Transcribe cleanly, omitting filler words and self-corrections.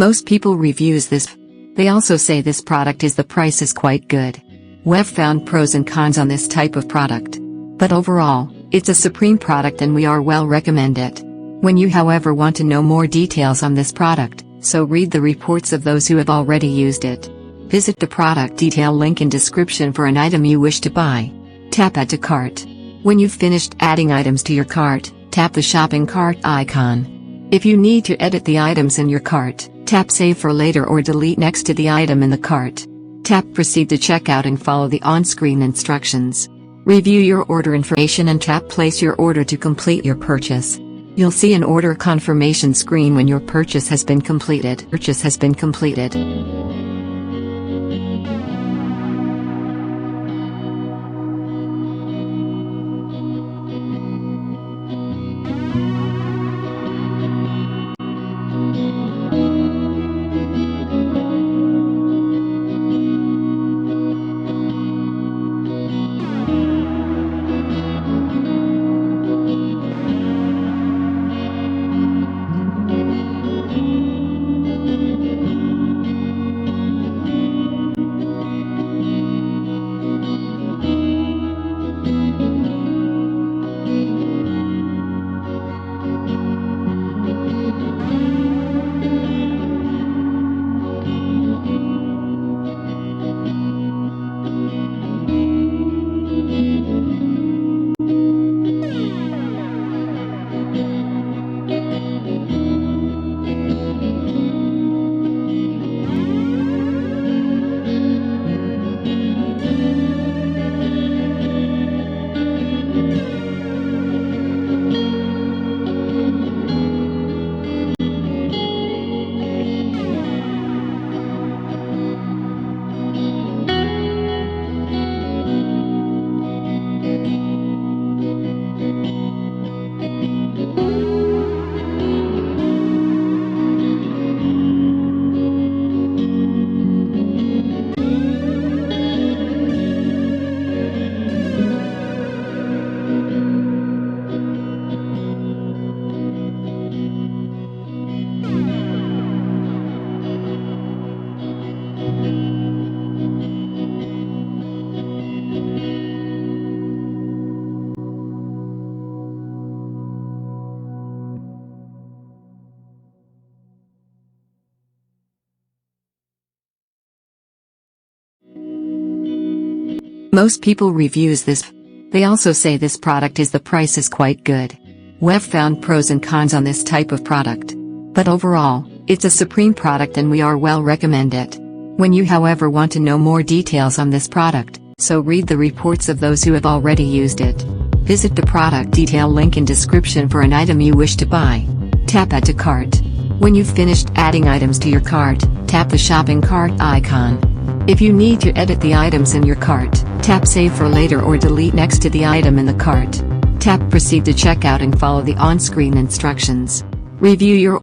Most people reviews this. They also say this product is the price is quite good. We've found pros and cons on this type of product. But overall, it's a supreme product and we are well recommend it. When you however want to know more details on this product, so read the reports of those who have already used it. Visit the product detail link in description for an item you wish to buy. Tap Add to Cart. When you've finished adding items to your cart, tap the shopping cart icon. If you need to edit the items in your cart, tap Save for later or delete next to the item in the cart. Tap Proceed to checkout and follow the on-screen instructions. Review your order information and tap Place your order to complete your purchase. You'll see an order confirmation screen when your purchase has been completed. Most people reviews this. They also say this product is the price is quite good. We've found pros and cons on this type of product. But overall, it's a supreme product and we are well recommend it. When you however want to know more details on this product, so read the reports of those who have already used it. Visit the product detail link in description for an item you wish to buy. Tap Add to Cart. When you've finished adding items to your cart, tap the shopping cart icon. If you need to edit the items in your cart, tap Save for later or delete next to the item in the cart. Tap Proceed to checkout and follow the on-screen instructions. Review your